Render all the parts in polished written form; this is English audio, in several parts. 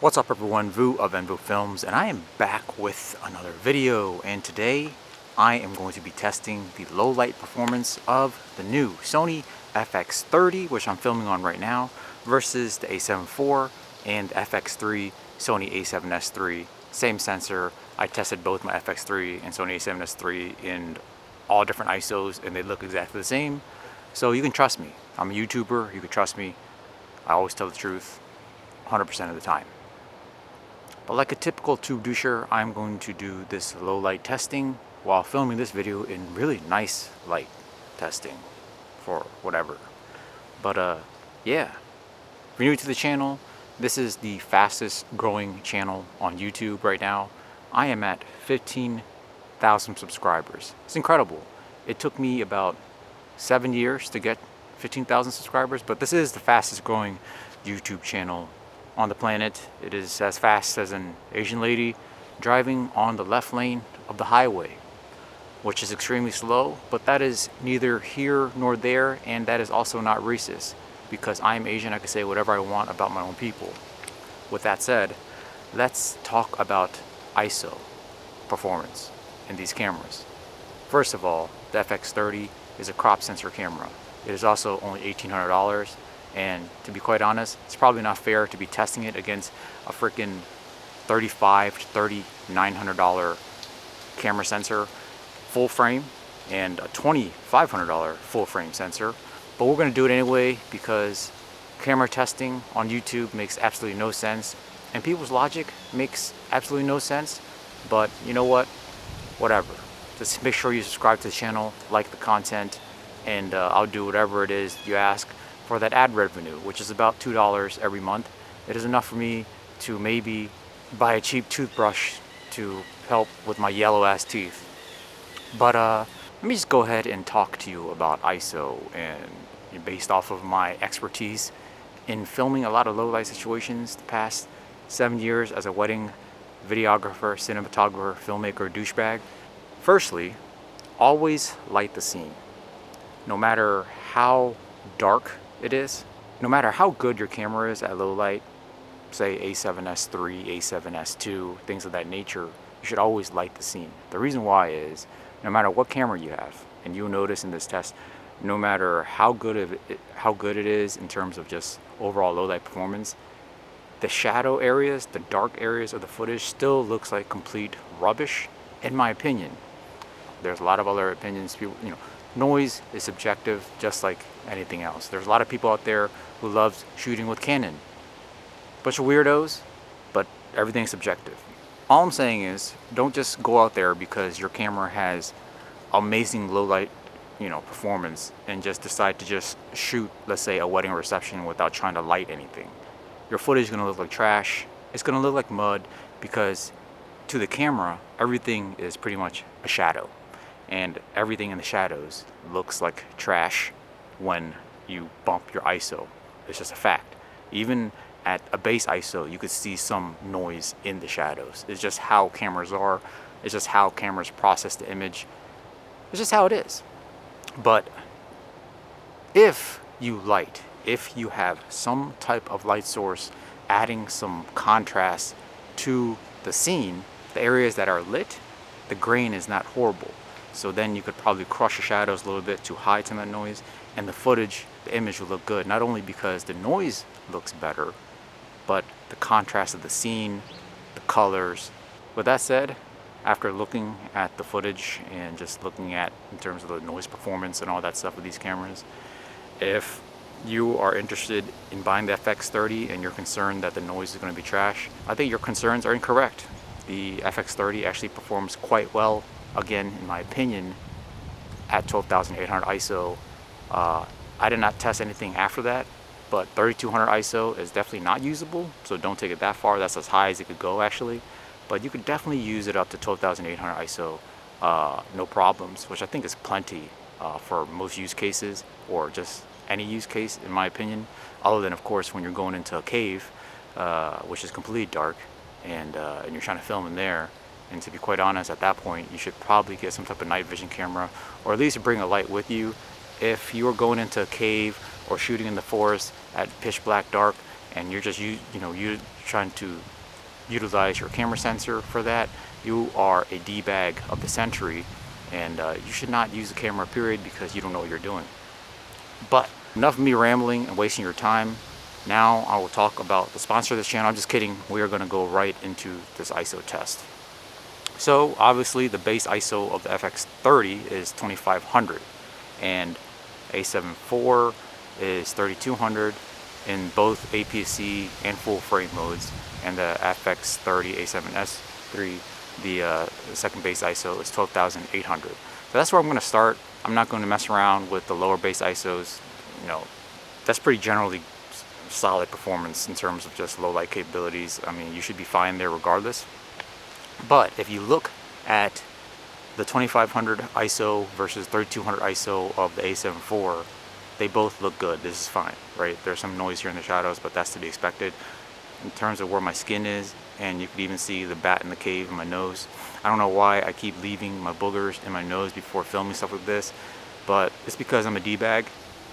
What's up everyone, Vu of Envo Films, and I am back with another video, and today I am going to be testing the low light performance of the new Sony FX30, which I'm filming on right now, versus the a7IV and FX3 Sony a7S III. Same sensor. I tested both my FX3 and Sony a7S III in all different ISOs and they look exactly the same. So you can trust me. I'm a YouTuber, you can trust me. I always tell the truth 100% of the time. But like a typical tube doucher, I'm going to do this low light testing while filming this video in really nice light testing for whatever. But yeah, if you're new to the channel, this is the fastest growing channel on YouTube right now. I am at 15,000 subscribers. It's incredible. It took me about 7 years to get 15,000 subscribers, but this is the fastest growing YouTube channel on the planet. It is as fast as an Asian lady driving on the left lane of the highway, which is extremely slow, but that is neither here nor there, and that is also not racist, because I'm Asian. I can say whatever I want about my own people. With that said, let's talk about ISO performance in these cameras. First of all, the FX30 is a crop sensor camera. It is also only $1,800. And to be quite honest, it's probably not fair to be testing it against a freaking $3,500 to $3,900 camera sensor full frame and a $2,500 full frame sensor. But we're going to do it anyway because camera testing on YouTube makes absolutely no sense and people's logic makes absolutely no sense. But you know what? Whatever. Just make sure you subscribe to the channel, like the content, and I'll do whatever it is you ask for that ad revenue, which is about $2 every month. It is enough for me to maybe buy a cheap toothbrush to help with my yellow ass teeth. But let me just go ahead and talk to you about ISO, and based off of my expertise in filming a lot of low light situations the past 7 years as a wedding videographer, cinematographer, filmmaker, douchebag. Firstly, always light the scene. No matter how dark it is, no matter how good your camera is at low light, say a7S III, a7S II, things of that nature, you should always light the scene. The reason why is, no matter what camera you have, and you'll notice in this test, no matter how good it is in terms of just overall low light performance, the shadow areas, the dark areas of the footage still looks like complete rubbish, in my opinion. There's a lot of other opinions. People, noise is subjective, just like anything else. There's a lot of people out there who love shooting with Canon. Bunch of weirdos, but everything's subjective. All I'm saying is, don't just go out there because your camera has amazing low light, performance, and just decide to just shoot, let's say, a wedding reception without trying to light anything. Your footage is gonna look like trash. It's gonna look like mud because to the camera, everything is pretty much a shadow. And everything in the shadows looks like trash when you bump your ISO. It's just a fact. Even at a base ISO, you could see some noise in the shadows. It's just how cameras are. It's just how cameras process the image. It's just how it is. But if you have some type of light source adding some contrast to the scene, the areas that are lit, the grain is not horrible. So then you could probably crush the shadows a little bit to hide some of that noise, and the footage, the image will look good, not only because the noise looks better, but the contrast of the scene, the colors. With that said, after looking at the footage and just looking at in terms of the noise performance and all that stuff with these cameras, if you are interested in buying the FX30 and you're concerned that the noise is going to be trash, I think your concerns are incorrect. The FX30 actually performs quite well. Again, in my opinion, at 12,800 ISO. I did not test anything after that, but 3200 ISO is definitely not usable, so don't take it that far. That's as high as it could go, actually. But you could definitely use it up to 12,800 ISO, no problems, which I think is plenty for most use cases, or just any use case, in my opinion. Other than, of course, when you're going into a cave, which is completely dark, and you're trying to film in there. And to be quite honest, at that point, you should probably get some type of night vision camera, or at least bring a light with you. If you are going into a cave or shooting in the forest at pitch black dark and you're just you're trying to utilize your camera sensor for that, you are a D-bag of the century, and you should not use the camera, period, because you don't know what you're doing. But enough of me rambling and wasting your time. Now I will talk about the sponsor of this channel. I'm just kidding. We are going to go right into this ISO test. So obviously the base ISO of the FX30 is 2500, and a7IV is 3200 in both APS-C and full frame modes, and the FX30 a7SIII, the second base ISO, is 12,800. So that's where I'm going to start. I'm not going to mess around with the lower base ISOs. That's pretty generally solid performance in terms of just low light capabilities. I mean, you should be fine there regardless. But if you look at the 2500 ISO versus 3200 ISO of the a7IV, they both look good. This is fine, right? There's some noise here in the shadows, but that's to be expected. In terms of where my skin is, and you can even see the bat in the cave in my nose. I don't know why I keep leaving my boogers in my nose before filming stuff like this, but it's because I'm a D-bag.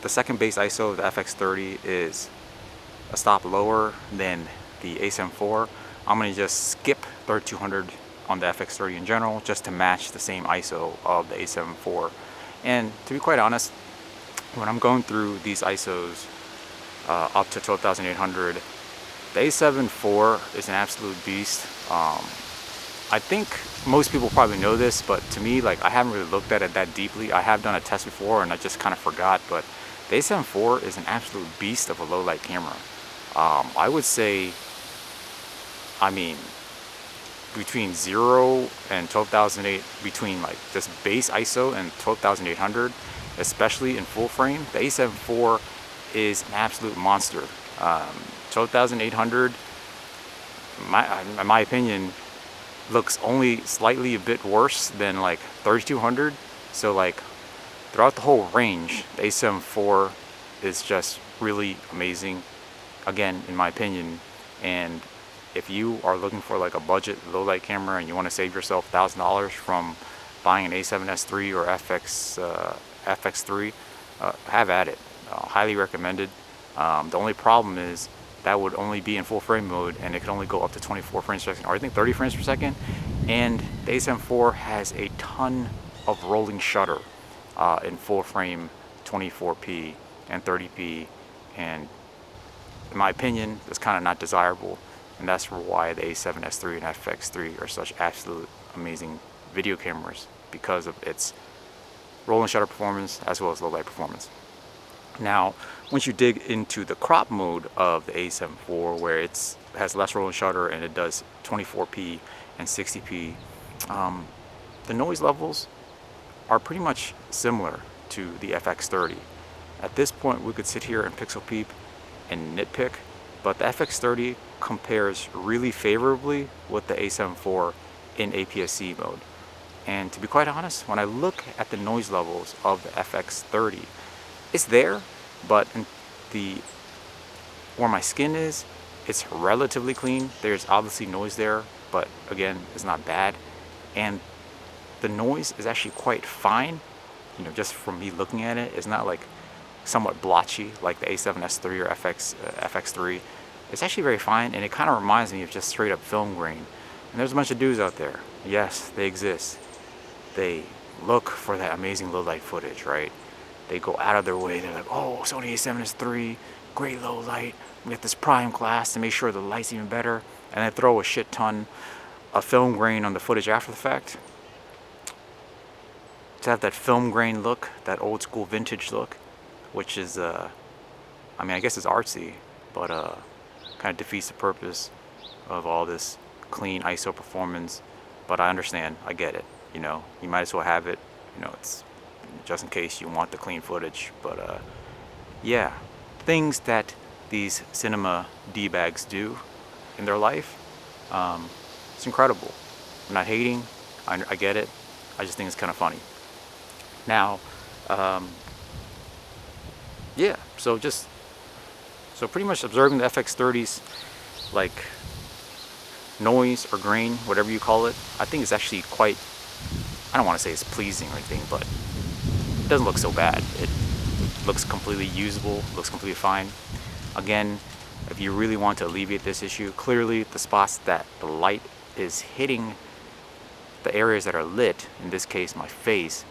The second base ISO of the FX30 is a stop lower than the a7IV. I'm going to just skip 3200 on the FX30 in general, just to match the same ISO of the a7IV. And to be quite honest, when I'm going through these ISOs up to 12,800, the a7IV is an absolute beast. I think most people probably know this, but to me, like, I haven't really looked at it that deeply. I have done a test before and I just kind of forgot, but the a7IV is an absolute beast of a low light camera. I would say, I mean, between 0 and 12,008, between like this base ISO and 12,800, especially in full frame, the a7IV is an absolute monster. 12,800, in my opinion, looks only slightly a bit worse than like 3,200. So like throughout the whole range, the a7IV is just really amazing, again, in my opinion. And if you are looking for like a budget low light camera and you want to save yourself $1,000 from buying an a7S3 or FX3, have at it. Highly recommended. The only problem is that would only be in full frame mode, and it can only go up to 24 frames per second, or I think 30 frames per second. And the a7IV has a ton of rolling shutter in full frame 24p and 30p, and in my opinion, it's kind of not desirable. And that's why the a7S3 and FX3 are such absolute amazing video cameras, because of its rolling shutter performance as well as low light performance. Now, once you dig into the crop mode of the a7IV, where it has less rolling shutter and it does 24p and 60p, the noise levels are pretty much similar to the FX30. At this point, we could sit here and pixel peep and nitpick, but the FX30 compares really favorably with the a7IV in APS-C mode. And to be quite honest, when I look at the noise levels of the FX30, it's there, but in where my skin is, it's relatively clean. There's obviously noise there, but again, it's not bad. And the noise is actually quite fine, just from me looking at it. It's not like somewhat blotchy like the a7S3 or FX3. It's actually very fine, and it kind of reminds me of just straight up film grain. And there's a bunch of dudes out there, yes, they exist. They look for that amazing low light footage, right? They go out of their way. They're like, oh, Sony a7S3, great low light. We got this prime glass to make sure the light's even better. And they throw a shit ton of film grain on the footage after the fact. To have that film grain look, that old school vintage look, which is, I mean, I guess it's artsy, but kind of defeats the purpose of all this clean ISO performance. But I understand, I get it. You might as well have it. It's just in case you want the clean footage. But yeah, things that these cinema D-bags do in their life, it's incredible. I'm not hating, I get it. I just think it's kind of funny. Now, yeah, so pretty much observing the FX30's like noise or grain, whatever you call it, I think it's actually quite, I don't want to say it's pleasing or anything, but it doesn't look so bad. It looks completely usable, looks completely fine. Again, if you really want to alleviate this issue, clearly the spots that the light is hitting, the areas that are lit, in this case my face,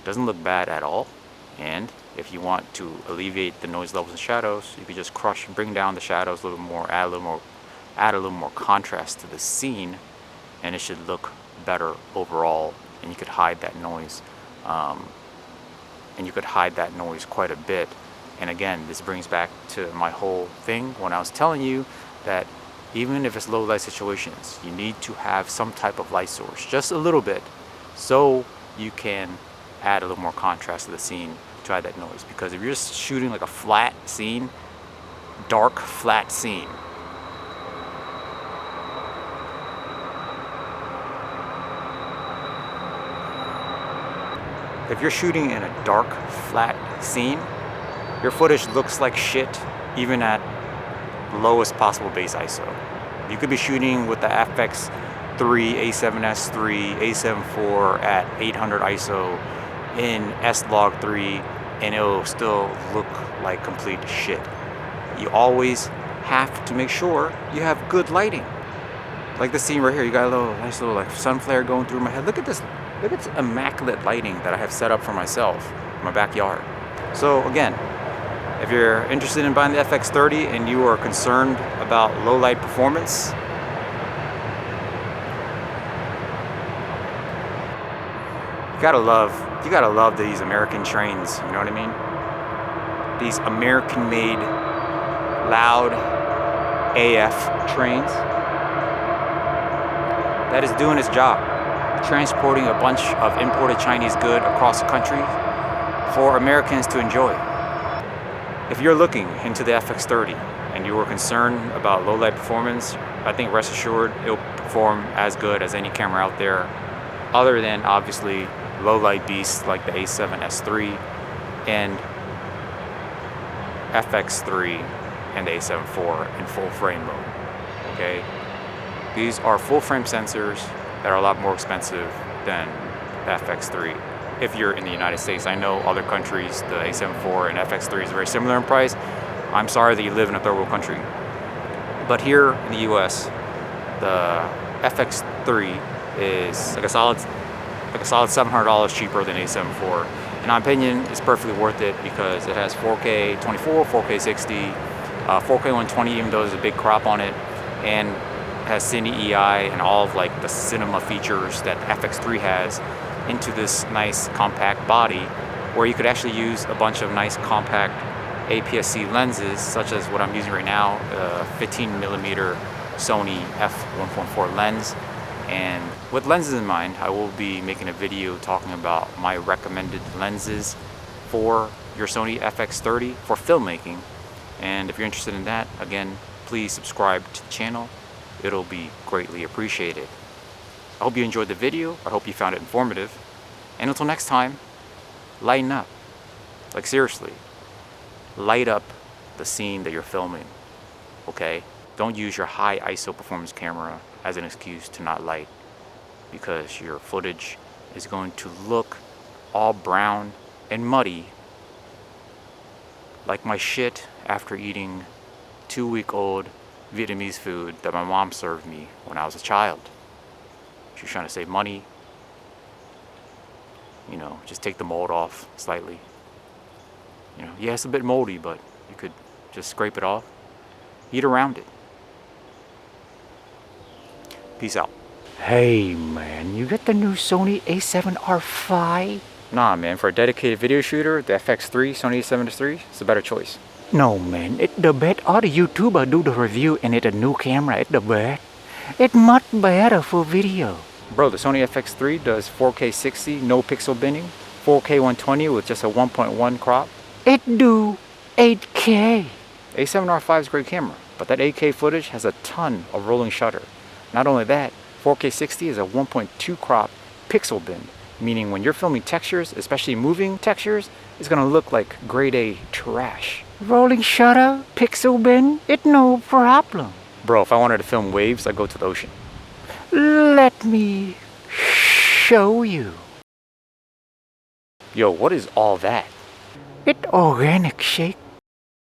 doesn't look bad at all. And if you want to alleviate the noise levels and shadows, you could just bring down the shadows a little more, add a little more contrast to the scene, and it should look better overall. And you could hide that noise, quite a bit. And again, this brings back to my whole thing when I was telling you that even if it's low light situations, you need to have some type of light source, just a little bit, so you can add a little more contrast to the scene to add that noise. Because if you're just shooting like a flat scene, dark flat scene, if you're shooting in a dark flat scene, your footage looks like shit even at lowest possible base ISO. You could be shooting with the FX3, a7S3, a7IV at 800 ISO in S-Log3, and it'll still look like complete shit. You always have to make sure you have good lighting. Like the scene right here, you got a nice little like sun flare going through my head. Look at this immaculate lighting that I have set up for myself in my backyard. So again, if you're interested in buying the FX30 and you are concerned about low light performance, you gotta love these American trains, you know what I mean? These American-made, loud AF trains that is doing its job, transporting a bunch of imported Chinese good across the country for Americans to enjoy. If you're looking into the FX30 and you were concerned about low light performance, I think rest assured it'll perform as good as any camera out there, other than obviously low light beasts like the a7S3 and FX3 and the a7IV in full frame mode. Okay, these are full frame sensors that are a lot more expensive than the FX3. If you're in the United States, I know other countries, the a7IV and FX3 is very similar in price. I'm sorry that you live in a third world country. But here in the US, the FX3 is like a solid $700 cheaper than a7IV. In my opinion, it's perfectly worth it because it has 4K 24, 4K 60, 4K 120, even though there's a big crop on it, and has Cine EI and all of like the cinema features that the FX3 has into this nice compact body, where you could actually use a bunch of nice compact APS-C lenses, such as what I'm using right now, the 15mm Sony f1.4 lens. And with lenses in mind, I will be making a video talking about my recommended lenses for your Sony FX30 for filmmaking. And if you're interested in that, again, please subscribe to the channel. It'll be greatly appreciated. I hope you enjoyed the video. I hope you found it informative. And until next time, lighten up. Like seriously, light up the scene that you're filming, okay? Don't use your high ISO performance camera as an excuse to not light, because your footage is going to look all brown and muddy like my shit after eating 2-week-old Vietnamese food that my mom served me when I was a child. She was trying to save money. You know, just take the mold off slightly. You know, yeah, it's a bit moldy, but you could just scrape it off. Eat around it. Peace out. Hey man, you got the new Sony a7R5? Nah man, for a dedicated video shooter, the FX3, Sony a7S3, it's a better choice. No man, it's the best. All the YouTubers do the review and it's a new camera, it's the best. It's much better for video. Bro, the Sony FX3 does 4K 60, no pixel binning, 4K 120 with just a 1.1 crop. It do 8K. A7R5 is a great camera, but that 8K footage has a ton of rolling shutter. Not only that, 4K 60 is a 1.2 crop pixel bin, meaning when you're filming textures, especially moving textures, it's gonna look like grade A trash. Rolling shutter, pixel bin, it's no problem. Bro, if I wanted to film waves, I'd go to the ocean. Let me show you. Yo, what is all that? It's organic shake.